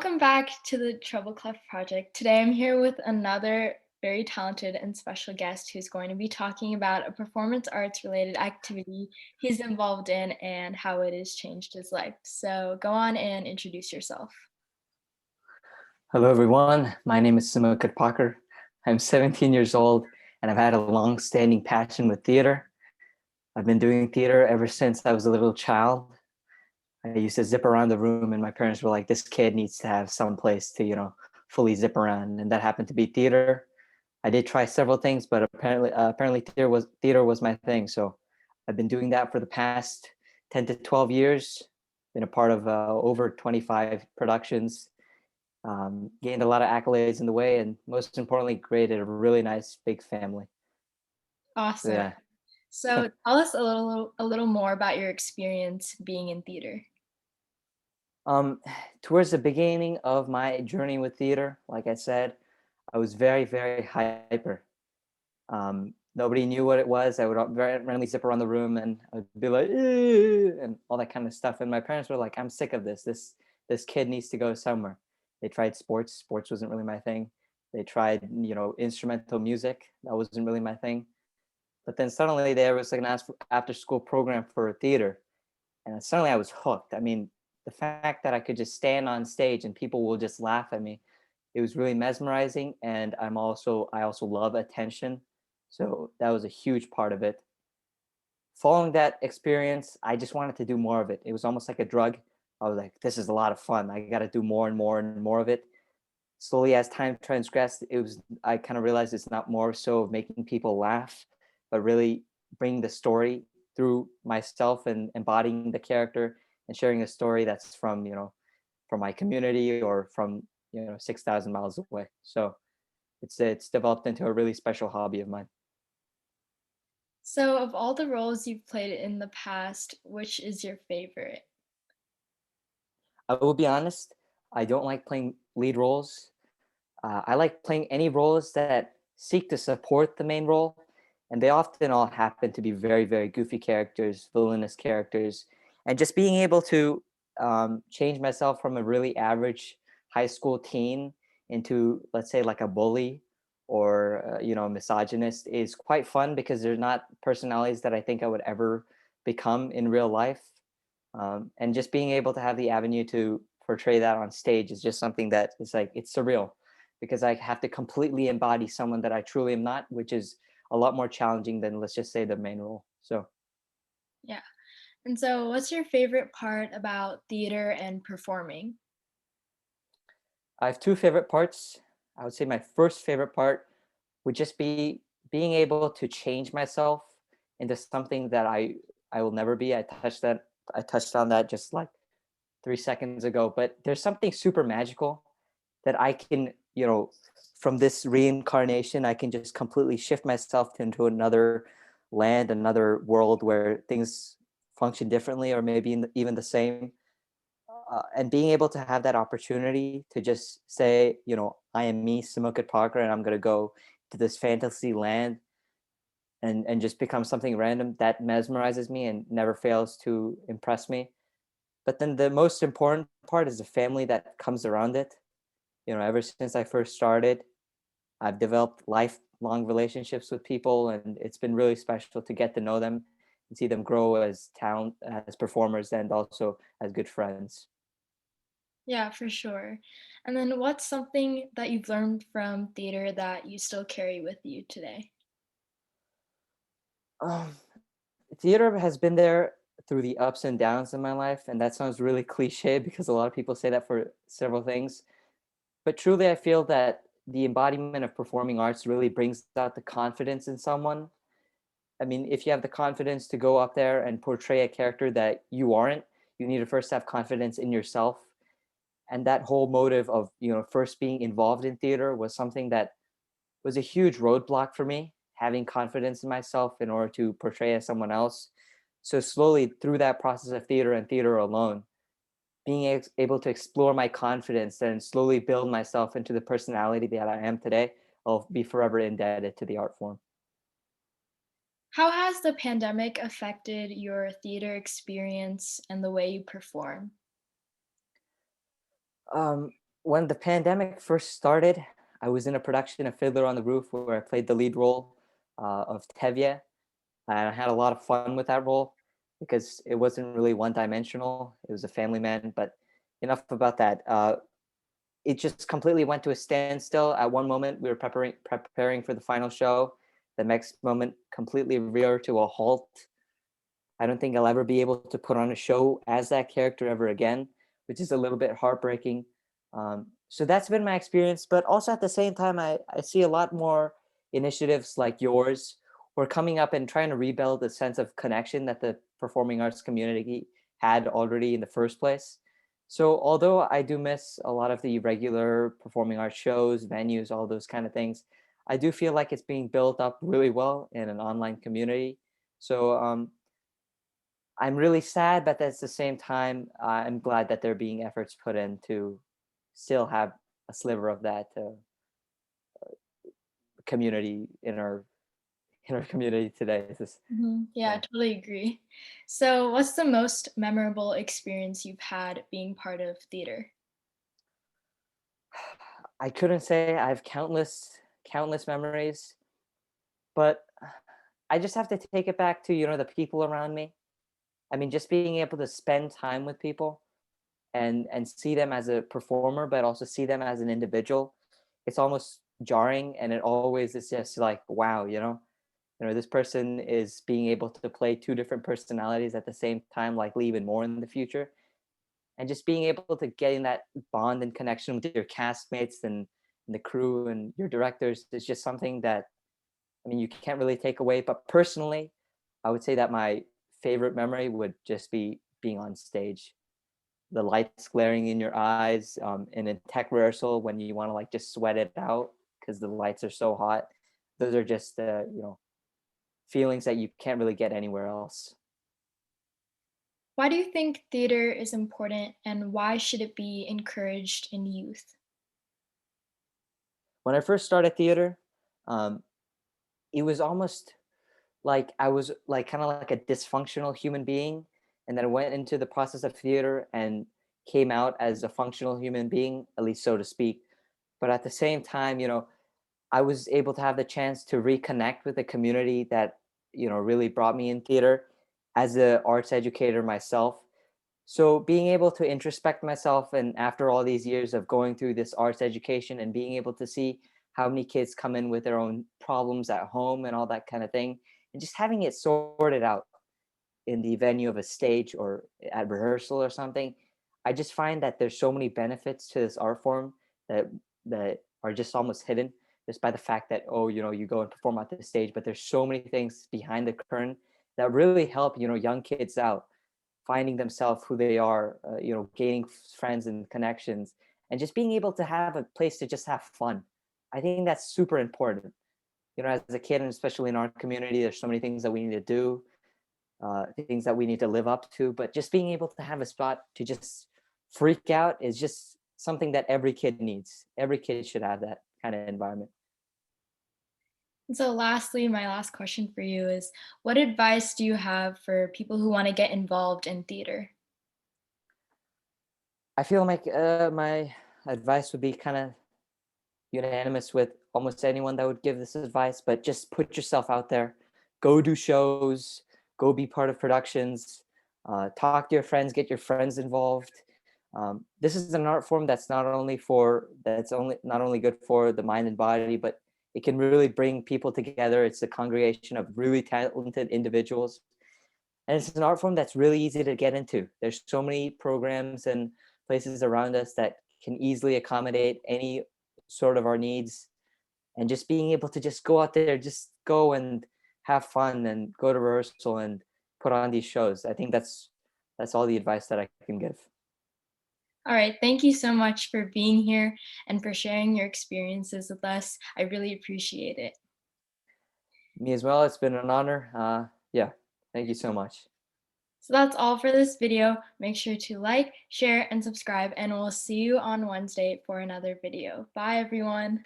Welcome back to the Treble Clef Project. Today I'm here with another very talented and special guest who's going to be talking about a performance arts related activity he's involved in and how it has changed his life. So go on and introduce yourself. Hello, everyone. My name is Sumukh. I'm 17 years old, and I've had a long-standing passion with theater. I've been doing theater ever since I was a little child. I used to zip around the room, and my parents were like, "This kid needs to have some place to, fully zip around," and that happened to be theater. I did try several things, but apparently theater was my thing. So I've been doing that for the past 10 to 12 years. Been a part of over 25 productions, gained a lot of accolades in the way, and most importantly, created a really nice big family. So Awesome. yeah, So tell us a little more about your experience being in theater. um, towards the beginning of my journey with theater, like I said, I was very, very hyper. Nobody knew what it was. I would randomly zip around the room and I'd be like, "Eh," and all that kind of stuff. And my parents were like, "I'm sick of this. This kid needs to go somewhere." They tried sports. Sports wasn't really my thing. They tried, instrumental music. That wasn't really my thing. But then suddenly there was like an after school program for theater, and suddenly I was hooked. I mean, the fact that I could just stand on stage and people will just laugh at me, it was really mesmerizing. And I also love attention, so that was a huge part of it. Following that experience, I just wanted to do more of it. It was almost like a drug. I was like, this is a lot of fun. I got to do more and more and more of it. Slowly as time transgressed, I kind of realized it's not more so of making people laugh, but really bringing the story through myself and embodying the character and sharing a story that's from my community or from 6,000 miles away. So it's developed into a really special hobby of mine. So of all the roles you've played in the past, which is your favorite? I will be honest, I don't like playing lead roles. I like playing any roles that seek to support the main role, and they often all happen to be very, very goofy characters, villainous characters, and just being able to change myself from a really average high school teen into, let's say, like a bully or a misogynist is quite fun because they're not personalities that I think I would ever become in real life. And just being able to have the avenue to portray that on stage is just something that is like it's surreal because I have to completely embody someone that I truly am not, which is a lot more challenging than, let's just say, the main role. So Yeah. And so what's your favorite part about theater and performing? I have two favorite parts. I would say my first favorite part would just be being able to change myself into something that I will never be. I touched on that just like 3 seconds ago, but there's something super magical that I can, from this reincarnation, I can just completely shift myself into another land, another world where things function differently or maybe even the same. And being able to have that opportunity to just say, I am me, Sumukh Parker, and I'm going to go to this fantasy land and just become something random that mesmerizes me and never fails to impress me. But then the most important part is the family that comes around it. Ever since I first started, I've developed lifelong relationships with people, and it's been really special to get to know them and see them grow as talent, as performers, and also as good friends. Yeah, for sure. And then what's something that you've learned from theater that you still carry with you today? Um, Theater has been there through the ups and downs in my life, and that sounds really cliche because a lot of people say that for several things. But truly, I feel that the embodiment of performing arts really brings out the confidence in someone. I mean, if you have the confidence to go up there and portray a character that you aren't, you need to first have confidence in yourself. And that whole motive of, first being involved in theater was something that was a huge roadblock for me, having confidence in myself in order to portray as someone else. So slowly through that process of theater and theater alone, being able to explore my confidence and slowly build myself into the personality that I am today, I'll be forever indebted to the art form. How has the pandemic affected your theater experience and the way you perform? When the pandemic first started, I was in a production of Fiddler on the Roof where I played the lead role of Tevye, and I had a lot of fun with that role because it wasn't really one dimensional. It was a family man, but enough about that. It just completely went to a standstill. At one moment, we were preparing for the final show. The next moment, completely reared to a halt. I don't think I'll ever be able to put on a show as that character ever again, which is a little bit heartbreaking. So that's been my experience. But also at the same time, I see a lot more initiatives like yours who are coming up and trying to rebuild the sense of connection that the performing arts community had already in the first place. So although I do miss a lot of the regular performing arts shows, venues, all those kind of things, I do feel like it's being built up really well in an online community. So I'm really sad, but at the same time, I'm glad that there are being efforts put in to still have a sliver of that community in our community today. Yeah, I Yeah. totally agree. So, what's the most memorable experience you've had being part of theater? I couldn't say I have countless memories, but I just have to take it back to the people around me. I mean, just being able to spend time with people and see them as a performer, but also see them as an individual. It's almost jarring, and it always is just like, wow, this person is being able to play two different personalities at the same time, likely even more in the future. And just being able to get in that bond and connection with your castmates and the crew and your directors is just something that, I mean, you can't really take away. But personally, I would say that my favorite memory would just be being on stage, the lights glaring in your eyes, in a tech rehearsal when you want to like just sweat it out because the lights are so hot. Those are just feelings that you can't really get anywhere else. Why do you think theater is important and why should it be encouraged in youth? When I first started theater, um, it was almost like I was like kind of like a dysfunctional human being, and then I went into the process of theater and came out as a functional human being, at least so to speak. But at the same time, I was able to have the chance to reconnect with the community that really brought me in theater as a arts educator myself. So being able to introspect myself, and after all these years of going through this arts education and being able to see how many kids come in with their own problems at home and all that kind of thing, and just having it sorted out in the venue of a stage or at rehearsal or something, I just find that there's so many benefits to this art form that are just almost hidden just by the fact that, oh, you go and perform at the stage, but there's so many things behind the curtain that really help young kids out finding themselves who they are, gaining friends and connections, and just being able to have a place to just have fun. I think that's super important. As a kid, and especially in our community, there's so many things that we need to do, things that we need to live up to. But just being able to have a spot to just freak out is just something that every kid needs. Every kid should have that kind of environment. And so, lastly, my last question for you is what advice do you have for people who want to get involved in theater? I feel like my advice would be kind of unanimous with almost anyone that would give this advice, but just put yourself out there, go do shows, go be part of productions, talk to your friends, get your friends involved. This is an art form that's only not only good for the mind and body, but it can really bring people together. It's a congregation of really talented individuals, and it's an art form that's really easy to get into. There's so many programs and places around us that can easily accommodate any sort of our needs, and just being able to just go out there, just go and have fun and go to rehearsal and put on these shows. I think that's all the advice that I can give. All right. Thank you so much for being here and for sharing your experiences with us. I really appreciate it. Me as well. It's been an honor. Yeah, thank you so much. So that's all for this video. Make sure to like, share, and subscribe, and we'll see you on Wednesday for another video. Bye, everyone.